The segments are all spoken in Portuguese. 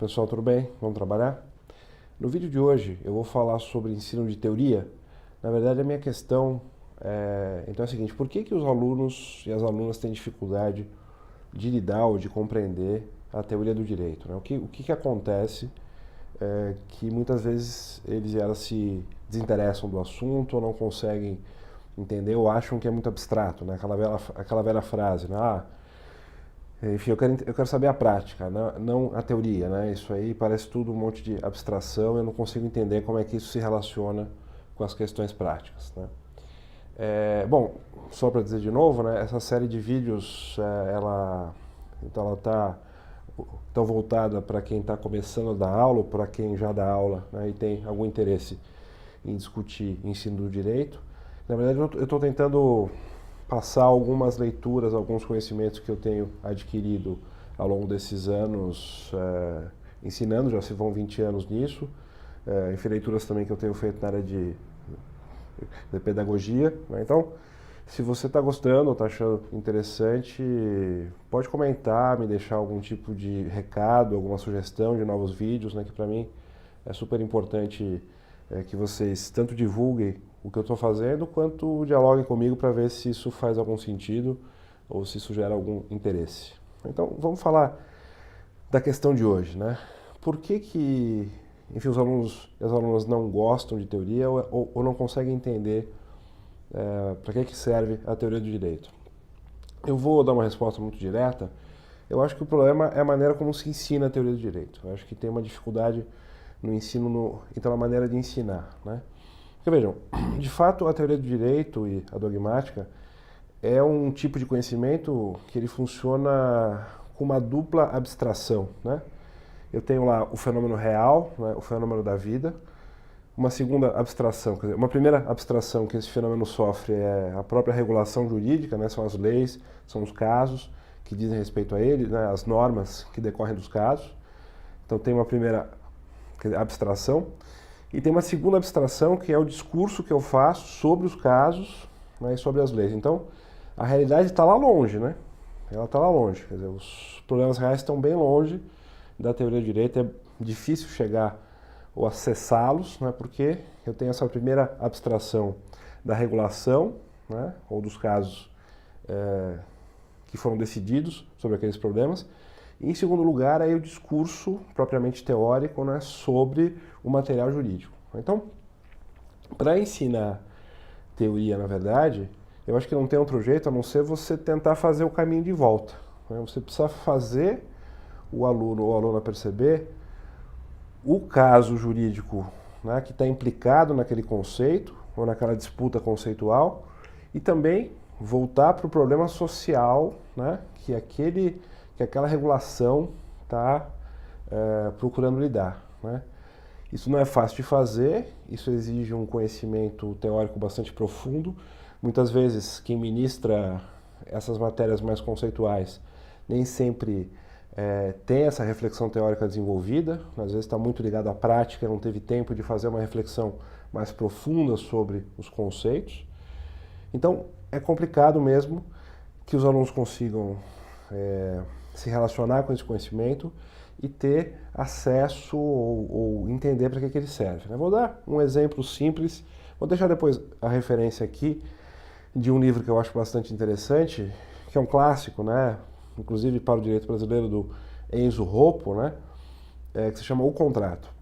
Pessoal, tudo bem? Vamos trabalhar? No vídeo de hoje eu vou falar sobre ensino de teoria. Na verdade, a minha questão então é a seguinte: por que os alunos e as alunas têm dificuldade de lidar ou de compreender a teoria do direito, né? O que acontece que muitas vezes eles e elas se desinteressam do assunto ou não conseguem entender ou acham que é muito abstrato, né? Aquela velha frase, né? Enfim, eu quero saber a prática, não a teoria, né? Isso aí parece tudo um monte de abstração, eu não consigo entender como é que isso se relaciona com as questões práticas, né? Bom, só para dizer de novo, né? Essa série de vídeos, ela está tão voltada para quem está começando a dar aula, ou para quem já dá aula, né, e tem algum interesse em discutir ensino do direito. Na verdade, eu estou tentando passar algumas leituras, alguns conhecimentos que eu tenho adquirido ao longo desses anos ensinando, já se vão 20 anos nisso, enfim, leituras também que eu tenho feito na área de pedagogia, né? Então, se você está gostando ou está achando interessante, pode comentar, me deixar algum tipo de recado, alguma sugestão de novos vídeos, né, que para mim é super importante que vocês tanto divulguem o que eu estou fazendo, quanto dialoguem comigo para ver se isso faz algum sentido ou se isso gera algum interesse. Então, vamos falar da questão de hoje, né? Por que enfim, os alunos e as alunas não gostam de teoria ou não conseguem entender para que serve a teoria do direito? Eu vou dar uma resposta muito direta. Eu acho que o problema é a maneira como se ensina a teoria do direito. Eu acho que tem uma dificuldade no ensino, então, na maneira de ensinar, né? Porque vejam, de fato, a teoria do direito e a dogmática é um tipo de conhecimento que ele funciona com uma dupla abstração, né? Eu tenho lá o fenômeno real, né, o fenômeno da vida. Uma segunda abstração, quer dizer, uma primeira abstração que esse fenômeno sofre é a própria regulação jurídica, né, são as leis, são os casos que dizem respeito a ele, né, as normas que decorrem dos casos. Então tem uma primeira abstração. E tem uma segunda abstração, que é o discurso que eu faço sobre os casos, né, e sobre as leis. Então, a realidade está lá longe, né? Ela está lá longe. Quer dizer, os problemas reais estão bem longe da teoria do direito. É difícil chegar ou acessá-los, né, porque eu tenho essa primeira abstração da regulação, né, ou dos casos que foram decididos sobre aqueles problemas. E, em segundo lugar, aí o discurso propriamente teórico, né, sobre o material jurídico. Então, para ensinar teoria, na verdade, eu acho que não tem outro jeito a não ser você tentar fazer o caminho de volta, né? Você precisa fazer o aluno ou a aluna perceber o caso jurídico, né, que está implicado naquele conceito ou naquela disputa conceitual, e também voltar para o problema social, né, que aquela regulação está procurando lidar, né? Isso não é fácil de fazer, isso exige um conhecimento teórico bastante profundo. Muitas vezes quem ministra essas matérias mais conceituais nem sempre tem essa reflexão teórica desenvolvida, às vezes está muito ligado à prática, não teve tempo de fazer uma reflexão mais profunda sobre os conceitos. Então, é complicado mesmo que os alunos consigam se relacionar com esse conhecimento e ter acesso ou entender para que ele serve, né? Vou dar um exemplo simples, vou deixar depois a referência aqui de um livro que eu acho bastante interessante, que é um clássico, né, inclusive para o direito brasileiro, do Enzo Roppo, né, que se chama O Contrato.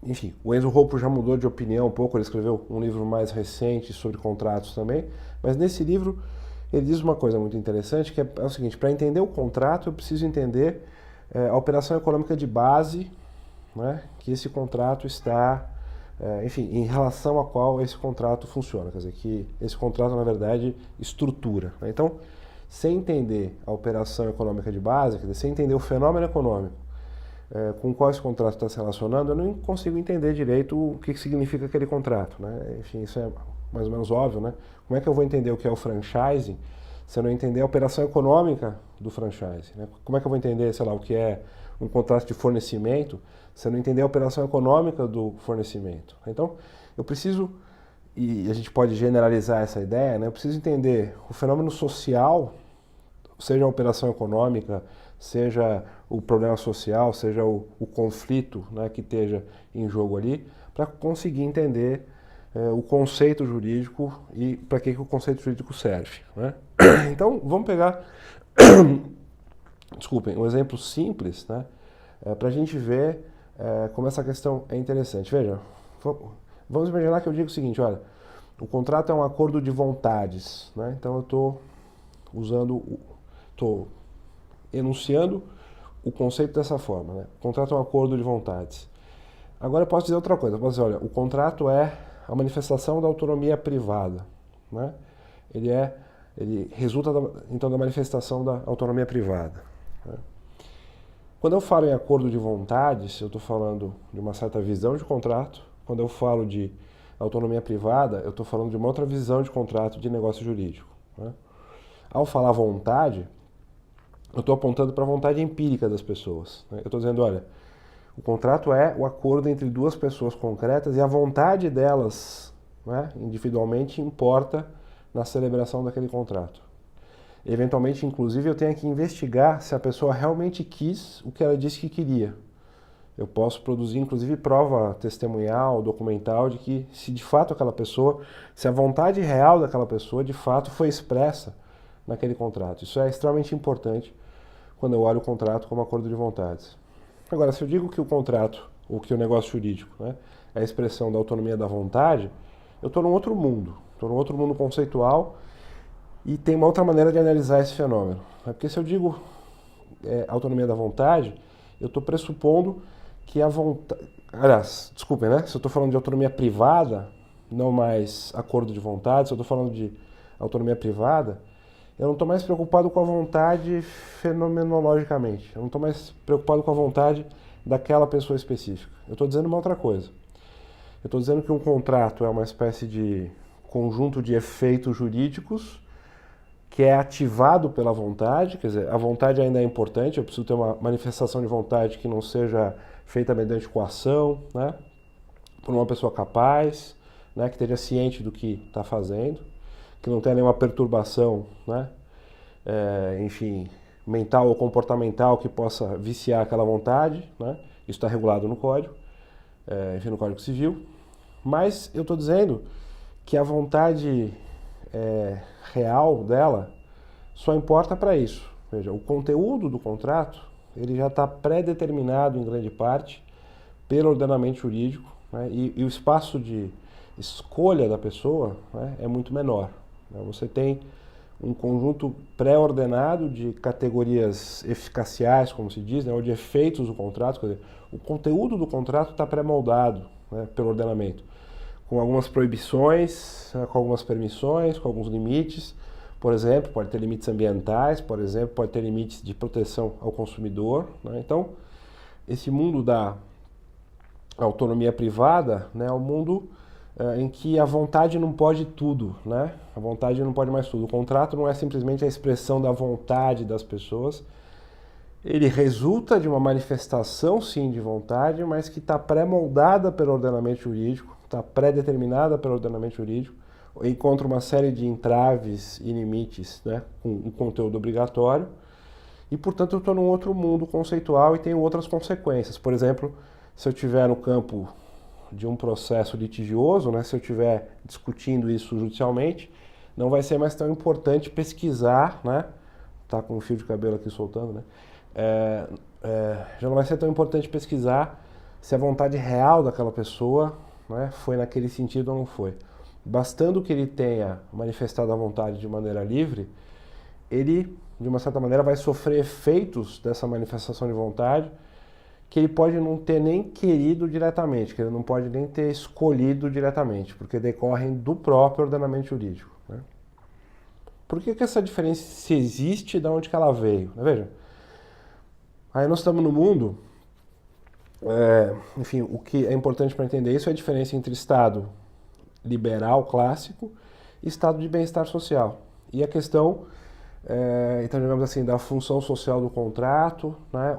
Enfim, o Enzo Roppo já mudou de opinião um pouco, ele escreveu um livro mais recente sobre contratos também, mas nesse livro ele diz uma coisa muito interessante, que é o seguinte: para entender o contrato eu preciso entender a operação econômica de base, né, que esse contrato está, enfim, em relação a qual esse contrato funciona, quer dizer, que esse contrato, na verdade, estrutura, né? Então, sem entender a operação econômica de base, quer dizer, sem entender o fenômeno econômico com o qual esse contrato está se relacionando, eu não consigo entender direito o que significa aquele contrato, né? Enfim, isso é mais ou menos óbvio, né? Como é que eu vou entender o que é o franchising se eu não entender a operação econômica do franchise, né? Como é que eu vou entender, sei lá, o que é um contrato de fornecimento se eu não entender a operação econômica do fornecimento? Então, eu preciso, e a gente pode generalizar essa ideia, né? Eu preciso entender o fenômeno social, seja a operação econômica, seja o problema social, seja o conflito, né, que esteja em jogo ali, para conseguir entender o conceito jurídico e para que o conceito jurídico serve, né? Então, vamos pegar, desculpem, um exemplo simples, né, para a gente ver como essa questão é interessante. Veja, vamos imaginar que eu digo o seguinte, olha, o contrato é um acordo de vontades, né? Então eu estou enunciando o conceito dessa forma, né? O contrato é um acordo de vontades. Agora eu posso dizer outra coisa, eu posso dizer, olha, o contrato é a manifestação da autonomia privada, né? Ele resulta então da manifestação da autonomia privada, né? Quando eu falo em acordo de vontades, eu estou falando de uma certa visão de contrato. Quando eu falo de autonomia privada, eu estou falando de uma outra visão de contrato de negócio jurídico, né? Ao falar vontade, eu estou apontando para a vontade empírica das pessoas, né? Eu estou dizendo, olha, o contrato é o acordo entre duas pessoas concretas e a vontade delas, né, individualmente importa na celebração daquele contrato. Eventualmente, inclusive, eu tenho que investigar se a pessoa realmente quis o que ela disse que queria. Eu posso produzir, inclusive, prova testemunhal, documental, de que se de fato aquela pessoa, se a vontade real daquela pessoa, de fato, foi expressa naquele contrato. Isso é extremamente importante quando eu olho o contrato como acordo de vontades. Agora, se eu digo que o contrato, ou que o negócio jurídico, né, é a expressão da autonomia da vontade, eu estou num outro mundo. Estou num outro mundo conceitual e tem uma outra maneira de analisar esse fenômeno. Porque se eu digo autonomia da vontade, eu estou pressupondo que a vontade... Aliás, desculpem, né? Se eu estou falando de autonomia privada, não mais acordo de vontade, se eu estou falando de autonomia privada, eu não estou mais preocupado com a vontade fenomenologicamente. Eu não estou mais preocupado com a vontade daquela pessoa específica. Eu estou dizendo uma outra coisa. Eu estou dizendo que um contrato é uma espécie de conjunto de efeitos jurídicos que é ativado pela vontade, quer dizer, a vontade ainda é importante, eu preciso ter uma manifestação de vontade que não seja feita mediante coação, né, por uma pessoa capaz, né, que esteja ciente do que está fazendo, que não tenha nenhuma perturbação, né, enfim, mental ou comportamental que possa viciar aquela vontade, né, isso está regulado no Código, enfim, no Código Civil, mas eu estou dizendo que a vontade real dela só importa para isso. Veja, o conteúdo do contrato ele já está pré-determinado em grande parte pelo ordenamento jurídico, né, e o espaço de escolha da pessoa, né, é muito menor, né? Você tem um conjunto pré-ordenado de categorias eficaciais, como se diz, né, ou de efeitos do contrato, quer dizer, o conteúdo do contrato está pré-moldado, né, pelo ordenamento, com algumas proibições, com algumas permissões, com alguns limites. Por exemplo, pode ter limites ambientais, por exemplo, pode ter limites de proteção ao consumidor, né? Então, esse mundo da autonomia privada, né, é um mundo em que a vontade não pode tudo, né? A vontade não pode mais tudo. O contrato não é simplesmente a expressão da vontade das pessoas. Ele resulta de uma manifestação, sim, de vontade, mas que está pré-moldada pelo ordenamento jurídico, está pré-determinada pelo ordenamento jurídico, encontra uma série de entraves e limites, né, com um conteúdo obrigatório, e, portanto, eu estou num outro mundo conceitual e tenho outras consequências. Por exemplo, se eu estiver no campo de um processo litigioso, né, se eu estiver discutindo isso judicialmente, não vai ser mais tão importante pesquisar, né, tá com um fio de cabelo aqui soltando, né, já não vai ser tão importante pesquisar se a vontade real daquela pessoa, né, foi naquele sentido ou não foi. Bastando que ele tenha manifestado a vontade de maneira livre, ele, de uma certa maneira, vai sofrer efeitos dessa manifestação de vontade que ele pode não ter nem querido diretamente, que ele não pode nem ter escolhido diretamente, porque decorrem do próprio ordenamento jurídico, né? Por que essa diferença se existe e de onde que ela veio? Veja, aí nós estamos no mundo, enfim, o que é importante para entender isso é a diferença entre Estado liberal clássico e Estado de bem-estar social. E a questão, então, digamos assim, da função social do contrato, né,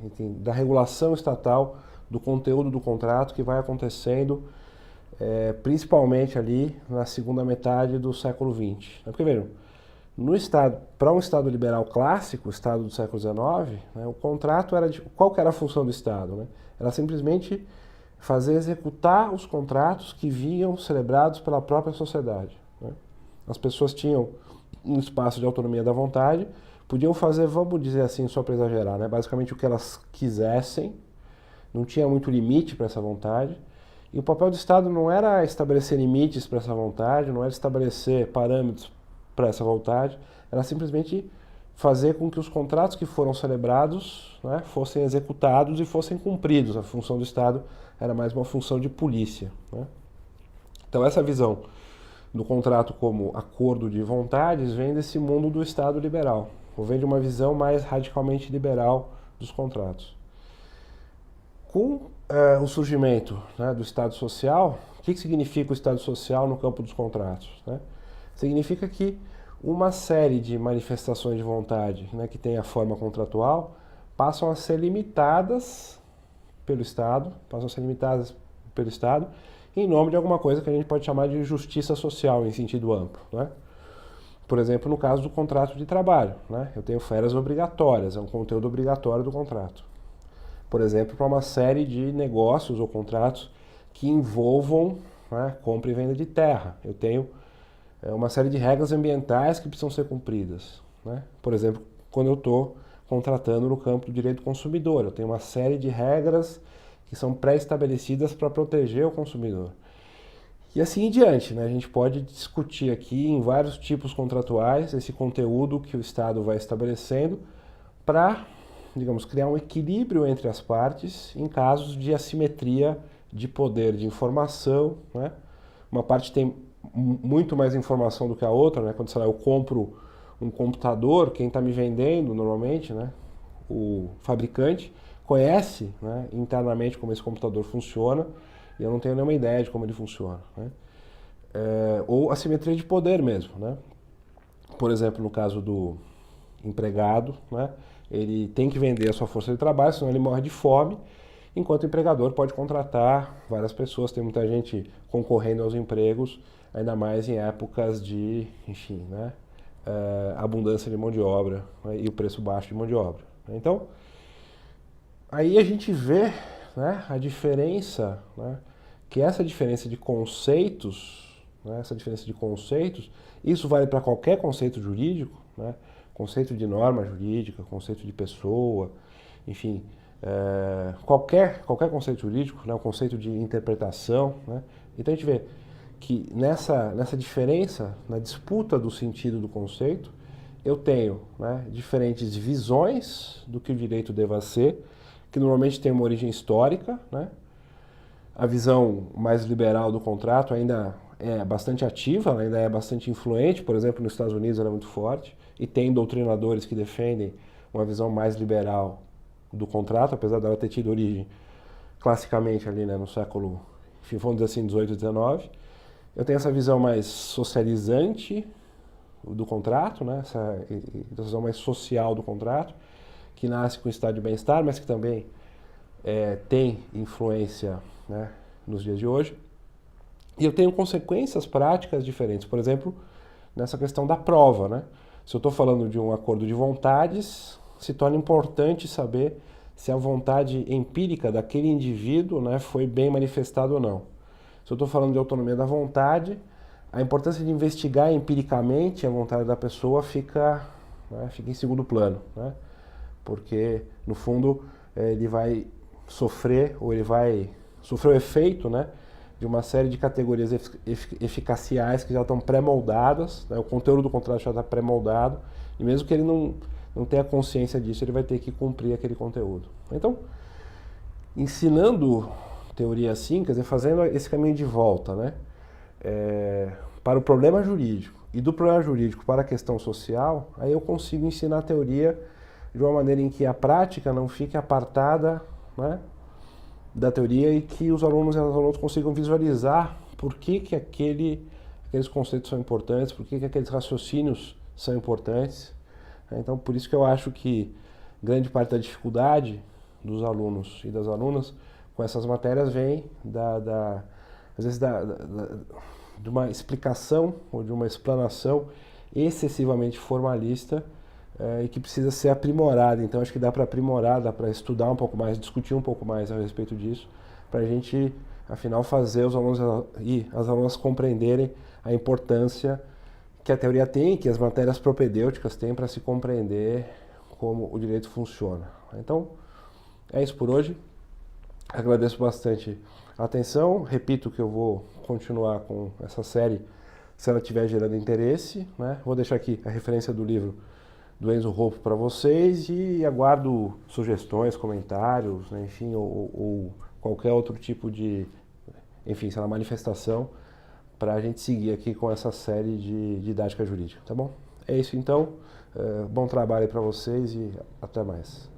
enfim, da regulação estatal do conteúdo do contrato que vai acontecendo principalmente ali na segunda metade do século XX. Porque vejam, Para um Estado liberal clássico, o Estado do século XIX, né, o contrato era qual que era a função do Estado? Né? Era simplesmente fazer executar os contratos que vinham celebrados pela própria sociedade. Né? As pessoas tinham um espaço de autonomia da vontade, podiam fazer, vamos dizer assim, só para exagerar, né? Basicamente o que elas quisessem, não tinha muito limite para essa vontade, e o papel do Estado não era estabelecer limites para essa vontade, não era estabelecer parâmetros para essa vontade, era simplesmente fazer com que os contratos que foram celebrados, né, fossem executados e fossem cumpridos. A função do Estado era mais uma função de polícia. Né? Então essa visão do contrato como acordo de vontades vem desse mundo do Estado liberal, ou vem de uma visão mais radicalmente liberal dos contratos. Com o surgimento, né, do Estado Social, o que significa o Estado Social no campo dos contratos? Né? Significa que uma série de manifestações de vontade, né, que tem a forma contratual, passam a ser limitadas pelo Estado, em nome de alguma coisa que a gente pode chamar de justiça social em sentido amplo. Né? Por exemplo, no caso do contrato de trabalho, né? Eu tenho férias obrigatórias, é um conteúdo obrigatório do contrato. Por exemplo, para uma série de negócios ou contratos que envolvam, né, compra e venda de terra. Eu tenho uma série de regras ambientais que precisam ser cumpridas. Né? Por exemplo, quando eu estou contratando no campo do direito do consumidor, eu tenho uma série de regras que são pré-estabelecidas para proteger o consumidor. E assim em diante, né? A gente pode discutir aqui em vários tipos contratuais esse conteúdo que o Estado vai estabelecendo para, digamos, criar um equilíbrio entre as partes em casos de assimetria de poder de informação. Né? Uma parte tem muito mais informação do que a outra, né? Quando, sei lá, eu compro um computador, quem está me vendendo normalmente, né, o fabricante, conhece, né, internamente como esse computador funciona e eu não tenho nenhuma ideia de como ele funciona. Né? Ou assimetria de poder mesmo. Né? Por exemplo, no caso do empregado, né, ele tem que vender a sua força de trabalho, senão ele morre de fome, enquanto o empregador pode contratar várias pessoas, tem muita gente concorrendo aos empregos, ainda mais em épocas de, enfim, né, abundância de mão de obra, né, e o preço baixo de mão de obra. Então, aí a gente vê, né, a diferença, né, que essa diferença de conceitos, né, isso vale para qualquer conceito jurídico, né, conceito de norma jurídica, conceito de pessoa, enfim, qualquer conceito jurídico, né, o conceito de interpretação. Né? Então a gente vê que nessa diferença, na disputa do sentido do conceito, eu tenho, né, diferentes visões do que o direito deva ser, que normalmente tem uma origem histórica. Né? A visão mais liberal do contrato ainda é bastante ativa, ela ainda é bastante influente, por exemplo, nos Estados Unidos ela é muito forte, e tem doutrinadores que defendem uma visão mais liberal do contrato, apesar dela ter tido origem classicamente ali, né, no século, enfim, vamos dizer assim, 18 e 19. Eu tenho essa visão mais socializante do contrato, né, essa visão mais social do contrato, que nasce com o estado de bem-estar, mas que também tem influência, né, nos dias de hoje. E eu tenho consequências práticas diferentes. Por exemplo, nessa questão da prova. Né? Se eu estou falando de um acordo de vontades, se torna importante saber se a vontade empírica daquele indivíduo, né, foi bem manifestada ou não. Se eu estou falando de autonomia da vontade, a importância de investigar empiricamente a vontade da pessoa fica em segundo plano. Né? Porque, no fundo, ele vai sofrer, ou ele vai sofrer o efeito, né, de uma série de categorias eficaciais que já estão pré-moldadas, né? O conteúdo do contrato já está pré-moldado, e mesmo que ele não tenha consciência disso, ele vai ter que cumprir aquele conteúdo. Então, ensinando teoria assim, quer dizer, fazendo esse caminho de volta, né, para o problema jurídico, e do problema jurídico para a questão social, aí eu consigo ensinar a teoria de uma maneira em que a prática não fique apartada, né, da teoria, e que os alunos e as alunas consigam visualizar por que aqueles conceitos são importantes, por que aqueles raciocínios são importantes. Então, por isso que eu acho que grande parte da dificuldade dos alunos e das alunas com essas matérias vem às vezes de uma explicação ou de uma explanação excessivamente formalista e que precisa ser aprimorada. Então acho que dá para aprimorar, dá para estudar um pouco mais, discutir um pouco mais a respeito disso, para a gente, afinal, fazer os alunos e as alunas compreenderem a importância que a teoria tem, que as matérias propedêuticas têm para se compreender como o direito funciona. Então, é isso por hoje. Agradeço bastante a atenção. Repito que eu vou continuar com essa série se ela estiver gerando interesse, né? Vou deixar aqui a referência do livro do Enzo Rolfo para vocês e aguardo sugestões, comentários, né? Enfim, ou qualquer outro tipo de, enfim, sei lá, manifestação para a gente seguir aqui com essa série de didática jurídica, tá bom? É isso então, bom trabalho para vocês e até mais.